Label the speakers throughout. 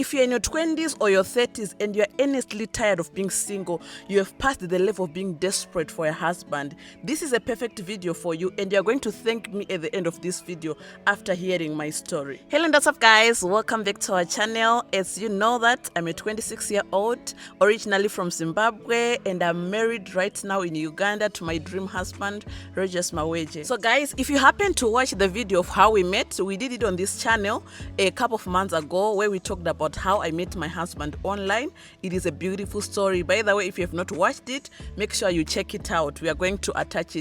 Speaker 1: If you're in your 20s or your 30s and you're earnestly tired of being single, you have passed the level of being desperate for a husband, this is a perfect video for you, and you're going to thank me at the end of this video after hearing my story. Hello and what's up guys, welcome back to our channel. As you know that I'm a 26-year-old originally from Zimbabwe, and I'm married right now in Uganda to my dream husband Rogers Maweje. So guys, if you happen to watch the video of how we met, we did it on this channel a couple of months ago where we talked about how I met my husband online. It is a beautiful story. By the way, if you have not watched it, make sure you check it out. We are going to attach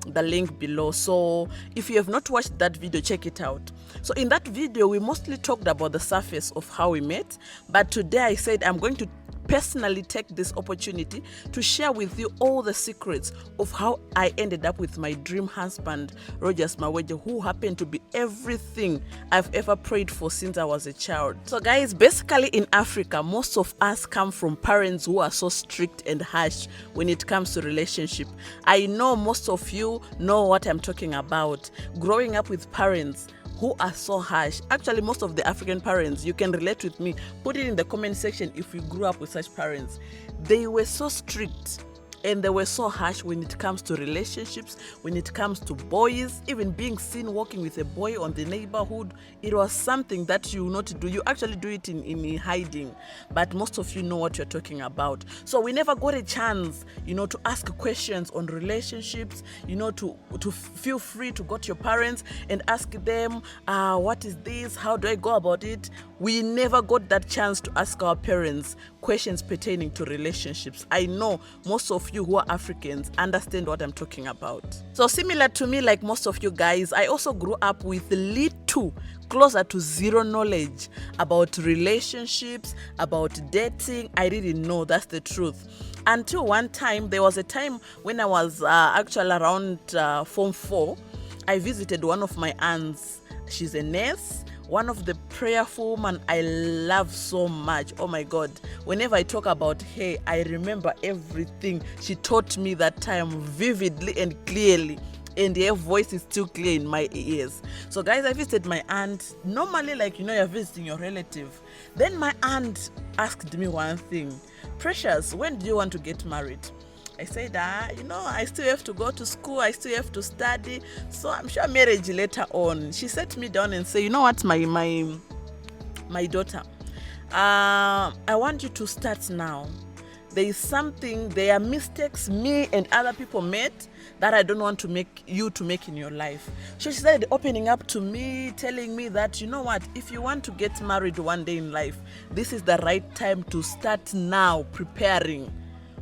Speaker 1: the link below. So if you have not watched that video, check it out. So in that video, we mostly talked about the surface of how we met, but today I said I'm going to personally take this opportunity to share with you all the secrets of how I ended up with my dream husband Rogers Maweje, who happened to be everything I've ever prayed for since I was a child. So guys, basically in Africa, most of us come from parents who are so strict and harsh when it comes to relationship. I know most of you know what I'm talking about. Growing up with parents who are so harsh. Actually, most of the African parents, you can relate with me. Put it in the comment section if you grew up with such parents. They were so strict and they were so harsh when it comes to relationships, when it comes to boys. Even being seen walking with a boy on the neighborhood, it was something that you not do. You actually do it in hiding, but most of you know what you're talking about. So we never got a chance, to ask questions on relationships, to feel free to go to your parents and ask them, what is this? How do I go about it? We never got that chance to ask our parents questions pertaining to relationships. I know most of you who are Africans understand what I'm talking about. So similar to me, like most of you guys, I also grew up with little, closer to zero knowledge about relationships, about dating. I didn't know, that's the truth. Until one time, there was a time when I was actually around Form 4, I visited one of my aunts. She's a nurse, one of the prayerful women I love so much. Oh my God. Whenever I talk about her, I remember everything she taught me that time vividly and clearly. And her voice is still clear in my ears. So guys, I visited my aunt. Normally, you're visiting your relative. Then my aunt asked me one thing. Precious, when do you want to get married? I said, I still have to go to school. I still have to study. So I'm sure marriage later on. She sat me down and said, you know what, my daughter, I want you to start now. There are mistakes me and other people made that I don't want to make in your life. So she started opening up to me, telling me that, you know what, if you want to get married one day in life, this is the right time to start now preparing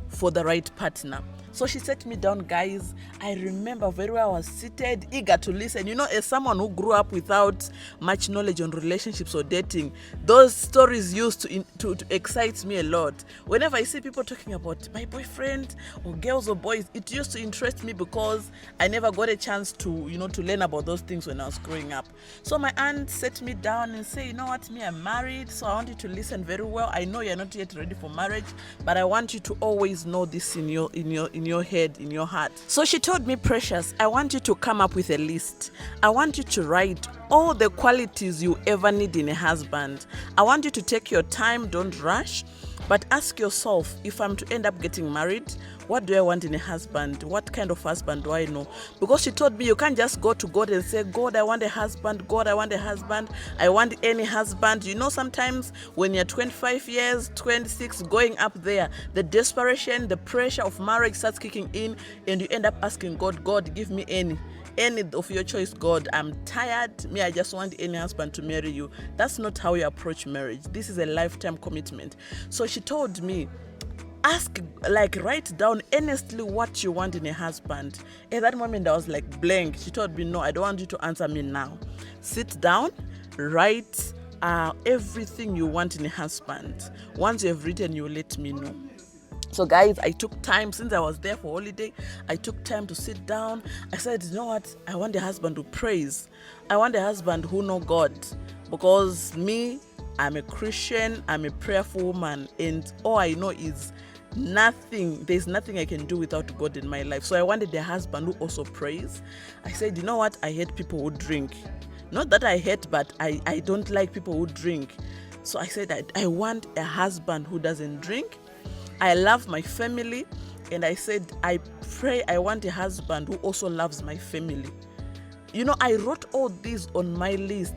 Speaker 1: for the right partner. So she sat me down, guys. I remember very well, I was seated, eager to listen. As someone who grew up without much knowledge on relationships or dating, those stories used to excite me a lot. Whenever I see people talking about my boyfriend or girls or boys, it used to interest me because I never got a chance to, to learn about those things when I was growing up. So my aunt sat me down and said, you know what, me, I'm married, so I want you to listen very well. I know you're not yet ready for marriage, but I want you to always know this in your head, in your heart. So she told me, Precious, I want you to come up with a list. I want you to write all the qualities you ever need in a husband. I want you to take your time, don't rush, but ask yourself, if I'm to end up getting married, what do I want in a husband? What kind of husband do I know? Because she told me you can't just go to God and say, God, I want a husband. God, I want a husband. I want any husband. Sometimes when you're 25 years, 26, going up there, the desperation, the pressure of marriage starts kicking in, and you end up asking God, God, give me any of your choice. God, I'm tired. Me, I just want any husband to marry you. That's not how you approach marriage. This is a lifetime commitment. So she told me, write down earnestly what you want in a husband. At that moment, I was blank. She told me, no, I don't want you to answer me now. Sit down, write everything you want in a husband. Once you have written, you let me know. So guys, I took time, since I was there for holiday, I took time to sit down. I said, you know what, I want a husband who prays. I want a husband who knows God. Because me, I'm a Christian, I'm a prayerful woman, and all I know is there's nothing I can do without God in my life. So I wanted a husband who also prays. I said, you know what, I hate people who drink. Not that I hate, but I don't like people who drink. So I said I want a husband who doesn't drink. I love my family. And I said, I pray I want a husband who also loves my family. You know, I wrote all these on my list.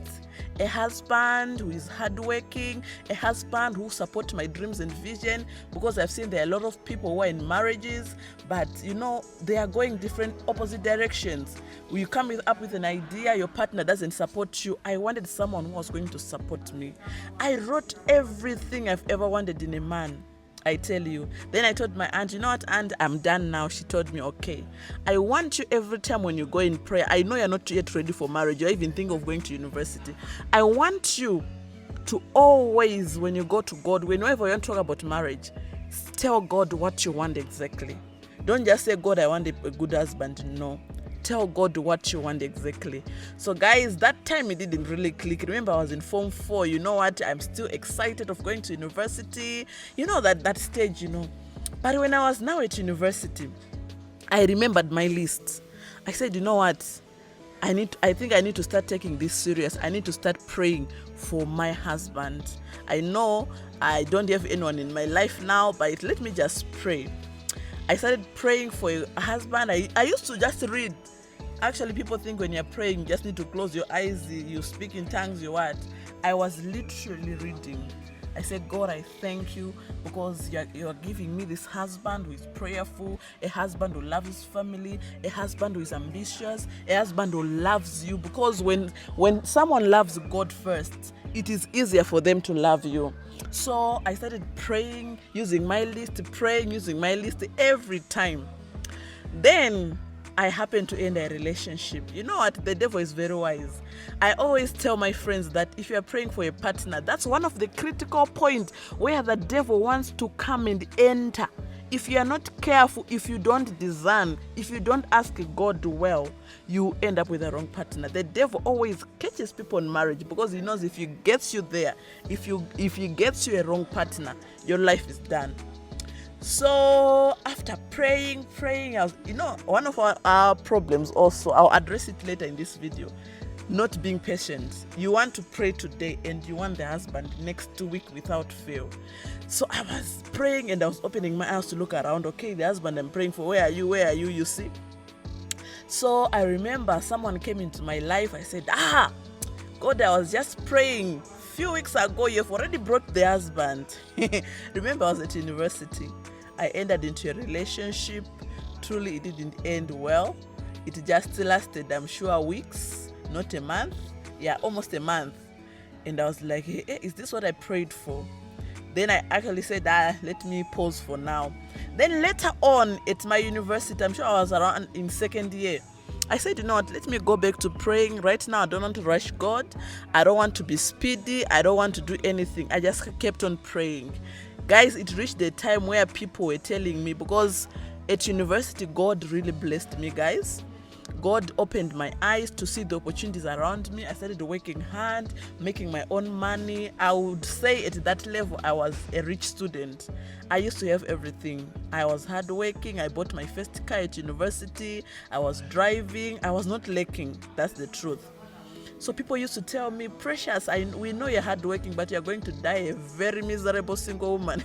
Speaker 1: A husband who is hardworking, a husband who supports my dreams and vision, because I've seen there are a lot of people who are in marriages, but you know, they are going different opposite directions. When you come up with an idea, your partner doesn't support you. I wanted someone who was going to support me. I wrote everything I've ever wanted in a man. I tell you. Then I told my aunt, you know what, aunt, I'm done now. She told me, okay, I want you every time when you go in prayer. I know you're not yet ready for marriage. You're even thinking of going to university. I want you to always, when you go to God, whenever you want to talk about marriage, tell God what you want exactly. Don't just say, God, I want a good husband. No. Tell God what you want exactly. So guys, that time it didn't really click. Remember, I was in Form 4. You know what? I'm still excited of going to university. You know, that stage, you know. But when I was now at university, I remembered my list. I said, you know what? I think I need to start taking this serious. I need to start praying for my husband. I know I don't have anyone in my life now, but let me just pray. I started praying for a husband. I used to just read. Actually, people think when you're praying, you just need to close your eyes, you speak in tongues, you what? I was literally reading. I said, God, I thank you because you're giving me this husband who is prayerful, a husband who loves his family, a husband who is ambitious, a husband who loves you. Because when someone loves God first, it is easier for them to love you. So I started praying, using my list every time. Then I happened to end a relationship. You know what? The devil is very wise. I always tell my friends that if you are praying for a partner, that's one of the critical points where the devil wants to come and enter. If you are not careful, if you don't discern, if you don't ask God well, you end up with the wrong partner. The devil always catches people in marriage because he knows if he gets you there, if he gets you a wrong partner, your life is done. So after praying, one of our problems also, I'll address it later in this video, not being patient. You want to pray today and you want the husband next week without fail. So I was praying and I was opening my eyes to look around. Okay, the husband I'm praying for, where are you, you see? So I remember someone came into my life. I said, God, I was just praying. Few weeks ago, you've already brought the husband. Remember, I was at university. I entered into a relationship. Truly, it didn't end well. It just lasted, I'm sure, weeks, not a month. Yeah, almost a month. And I was like, hey, is this what I prayed for? Then I actually said, let me pause for now. Then later on at my university, I'm sure I was around in second year, I said, you know what, let me go back to praying. Right now, I don't want to rush God. I don't want to be speedy. I don't want to do anything. I just kept on praying. Guys, it reached the time where people were telling me, because at university, God really blessed me, guys. God opened my eyes to see the opportunities around me. I started working hard, making my own money. I would say at that level, I was a rich student. I used to have everything. I was hardworking. I bought my first car at university. I was driving. I was not lacking. That's the truth. So people used to tell me, Precious, we know you're hardworking, but you're going to die a very miserable single woman.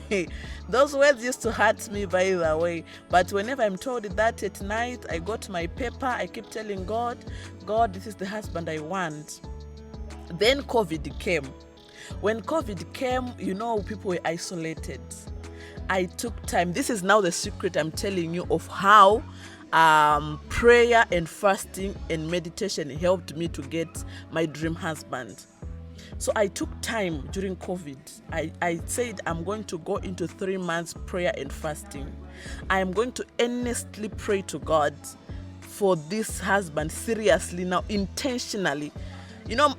Speaker 1: Those words used to hurt me, by the way. But whenever I'm told that at night, I got my paper, I keep telling God, God, this is the husband I want. Then COVID came. When COVID came, people were isolated. I took time. This is now the secret I'm telling you of how prayer and fasting and meditation helped me to get my dream husband. So I took time during COVID. I said I'm going to go into 3 months prayer and fasting. I am going to earnestly pray to God for this husband, seriously now, intentionally.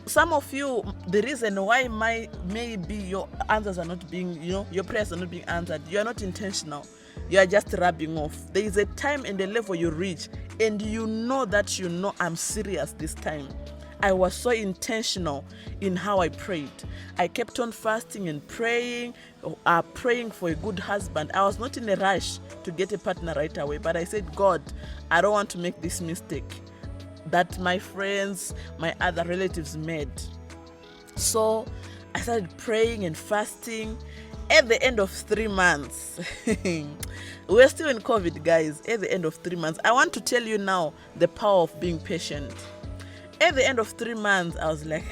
Speaker 1: Some of you, the reason why maybe your answers are not being, your prayers are not being answered, you are not intentional. You are just rubbing off. There is a time and a level you reach, and that I'm serious this time. I was so intentional in how I prayed. I kept on fasting and praying for a good husband. I was not in a rush to get a partner right away, but I said, God, I don't want to make this mistake that my friends, my other relatives made. So I started praying and fasting. At the end of 3 months, we're still in COVID, guys. At the end of 3 months, I want to tell you now the power of being patient. At the end of 3 months, I was like,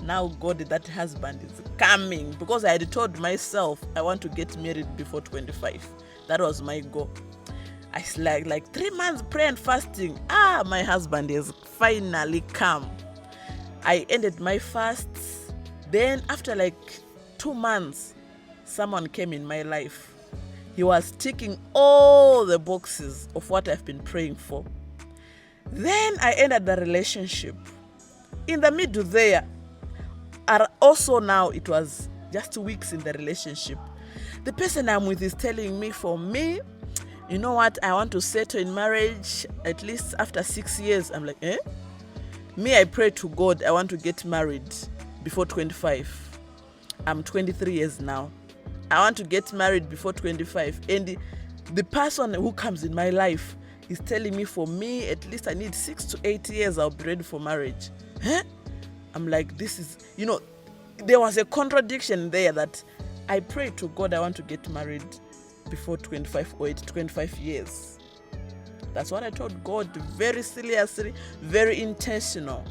Speaker 1: now God, that husband is coming. Because I had told myself I want to get married before 25. That was my goal. I like 3 months prayer and fasting. My husband is finally come. I ended my fasts. Then after like 2 months, someone came in my life. He was ticking all the boxes of what I've been praying for. Then I ended the relationship. In the middle there, also now it was just weeks in the relationship. The person I'm with is telling me, for me, you know what, I want to settle in marriage at least after 6 years. I'm like, Me, I pray to God, I want to get married before 25. I'm 23 years now. I want to get married before 25. And the person who comes in my life is telling me, for me, at least I need 6 to 8 years, I'll be ready for marriage. I'm like, this is, there was a contradiction there that I pray to God, I want to get married before 25 or 25 years. That's what I told God, very seriously, very intentional.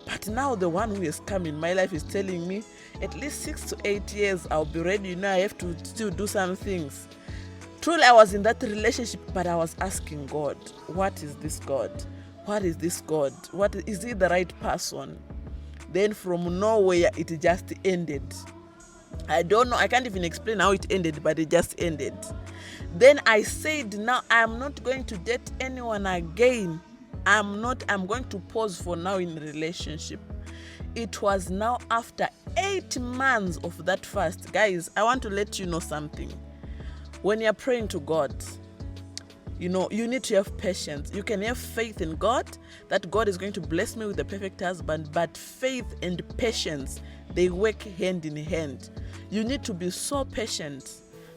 Speaker 1: But now the one who has come in my life is telling me, at least 6 to 8 years, I'll be ready. I have to still do some things. Truly, I was in that relationship, but I was asking God, what is this God? What is this God? Is he the right person? Then from nowhere, it just ended. I don't know. I can't even explain how it ended, but it just ended. Then I said, now I'm not going to date anyone again. I'm going to pause for now in relationship. It was now after 8 months of that fast. Guys, I want to let you know something. When you're praying to God, you need to have patience. You can have faith in God, that God is going to bless me with the perfect husband, but faith and patience, they work hand in hand. You need to be so patient,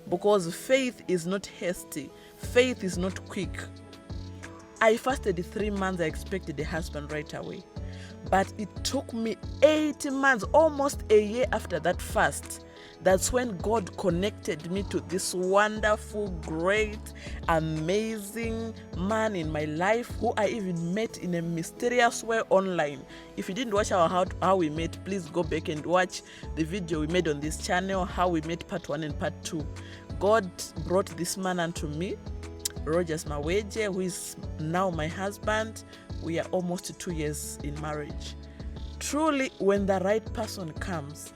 Speaker 1: because faith is not hasty. Faith is not quick. I fasted 3 months. I expected a husband right away. But it took me 8 months, almost a year after that fast. That's when God connected me to this wonderful, great, amazing man in my life, who I even met in a mysterious way online. If you didn't watch how we met, please go back and watch the video we made on this channel, how we met part 1 and part 2. God brought this man unto me, Rogers Maweje, who is now my husband. We are almost 2 years in marriage. Truly, when the right person comes,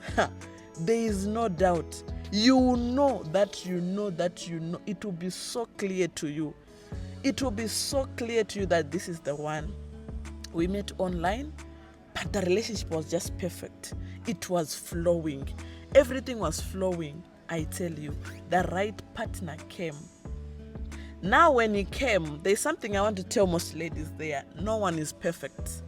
Speaker 1: there is no doubt. You know that you know that you know. It will be so clear to you. It will be so clear to you that this is the one. We met online, but the relationship was just perfect. It was flowing. Everything was flowing. I tell you, the right partner came. Now when he came, there's something I want to tell most ladies there. No one is perfect.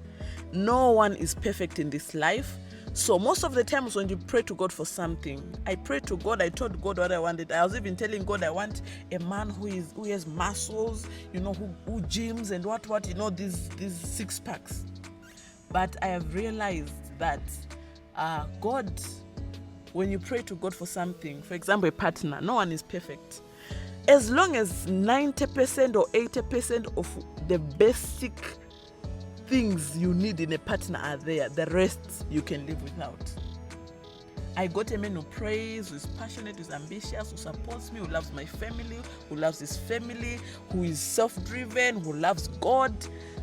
Speaker 1: No one is perfect in this life. So most of the times when you pray to God for something, I prayed to God, I told God what I wanted. I was even telling God I want a man who has muscles, who gyms and what, these 6 packs. But I have realized that God, when you pray to God for something, for example, a partner, no one is perfect. As long as 90% or 80% of the basic things you need in a partner are there, the rest you can live without. I got a man who prays, who is passionate, who is ambitious, who supports me, who loves my family, who loves his family, who is self-driven, who loves God.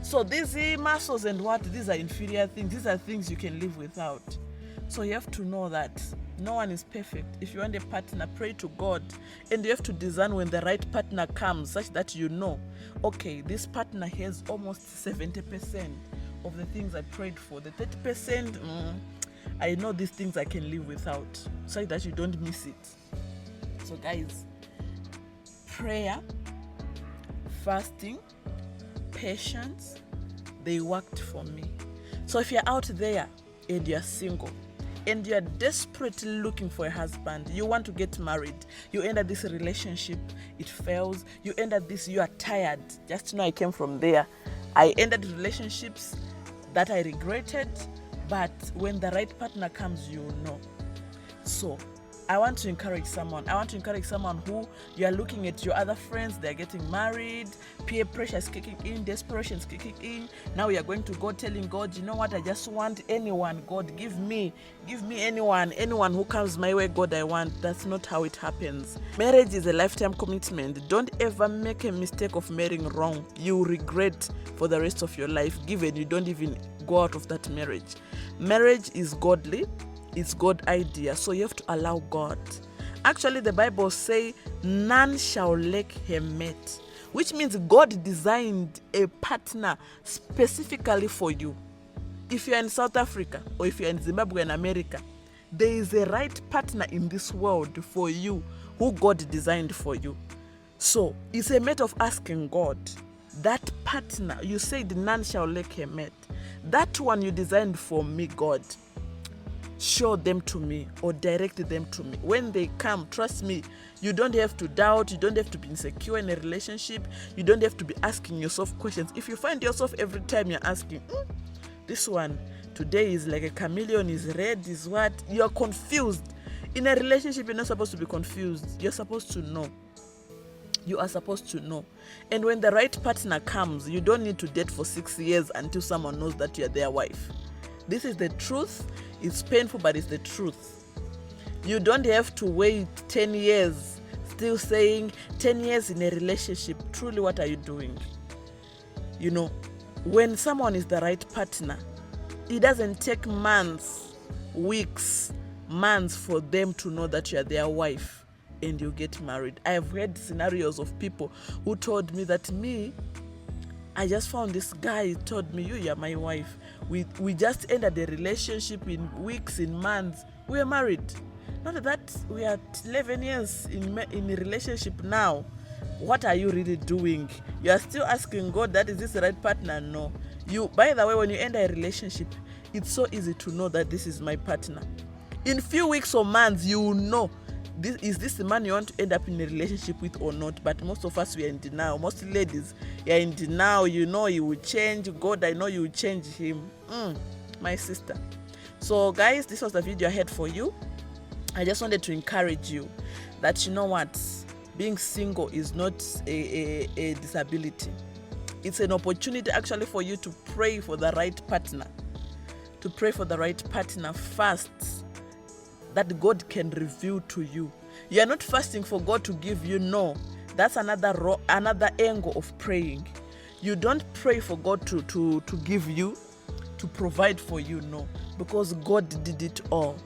Speaker 1: So these muscles and these are inferior things. These are things you can live without. So you have to know that no one is perfect. If you want a partner, pray to God. And you have to discern when the right partner comes, such that okay, this partner has almost 70% of the things I prayed for. The 30%, I know these things I can live without, so that you don't miss it. So guys, prayer, fasting, patience, they worked for me. So if you're out there and you're single, and you're desperately looking for a husband, you want to get married, you enter this relationship, it fails, you enter this, you are tired. Just I came from there. I ended relationships that I regretted, but when the right partner comes, you will know. So I want to encourage someone. Who, you are looking at your other friends, they're getting married, peer pressure is kicking in, desperation is kicking in. Now we are going to God, telling God, you know what, I just want anyone. God, give me anyone who comes my way. God, I want. That's not how it happens. Marriage is a lifetime commitment. Don't ever make a mistake of marrying wrong. You regret for the rest of your life, given you don't even go out of that marriage. Marriage is godly. It's God's idea, so you have to allow God. Actually, the Bible says, none shall lack her mate, which means God designed a partner specifically for you. If you're in South Africa or if you're in Zimbabwe and America, there is a right partner in this world for you who God designed for you. So it's a matter of asking God, that partner, you said none shall lack her mate. That one you designed for me, God, show them to me or direct them to me. When they come, trust me, you don't have to doubt, you don't have to be insecure in a relationship, you don't have to be asking yourself questions. If you find yourself every time you're asking, this one today is like a chameleon, is red, is what, you're confused. In a relationship, you're not supposed to be confused. You're supposed to know. You are supposed to know. And when the right partner comes, you don't need to date for 6 years until someone knows that you're their wife. This is the truth. It's painful, but it's the truth. You don't have to wait 10 years, still saying 10 years in a relationship. Truly, what are you doing? You know, when someone is the right partner, it doesn't take months, weeks, months for them to know that you are their wife and you get married. I have heard scenarios of people who told me that I just found this guy, told me, you're my wife. We just ended the relationship in weeks, in months. We are married. Not that we are 11 years in a relationship now. What are you really doing? You are still asking God, that is this the right partner? No. By the way, when you enter a relationship, it's so easy to know that this is my partner. In few weeks or months, you will know, is this the man you want to end up in a relationship with or not? But most of us, we are in denial. Most ladies, you are in denial. You know he will change. God, I know you will change him. My sister. So guys, this was the video I had for you. I just wanted to encourage you that, you know what, being single is not a disability. It's an opportunity actually for you to pray for the right partner. To pray for the right partner first, that God can reveal to you. You are not fasting for God to give you. No, that's another angle of praying. You don't pray for God to give you, to provide for you. No, because God did it all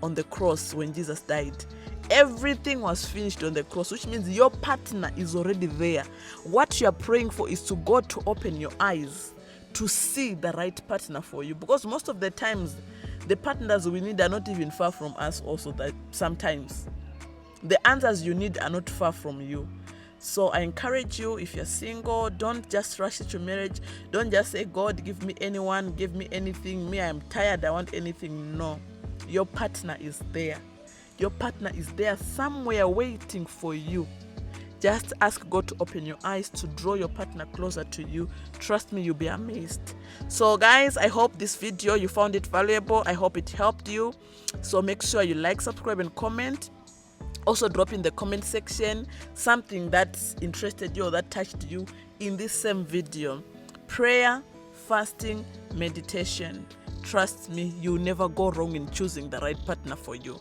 Speaker 1: on the cross when Jesus died. Everything was finished on the cross, which means your partner is already there. What you are praying for is to God to open your eyes to see the right partner for you, because most of the times the partners we need are not even far from us. Also, that sometimes the answers you need are not far from you. So I encourage you, if you're single, don't just rush into marriage. Don't just say, God, give me anyone, give me anything. Me, I'm tired, I want anything. No, your partner is there. Your partner is there somewhere waiting for you. Just ask God to open your eyes to draw your partner closer to you. Trust me, you'll be amazed. So guys, I hope this video, you found it valuable. I hope it helped you. So make sure you like, subscribe, and comment. Also drop in the comment section something that interested you or that touched you in this same video. Prayer, fasting, meditation. Trust me, you'll never go wrong in choosing the right partner for you.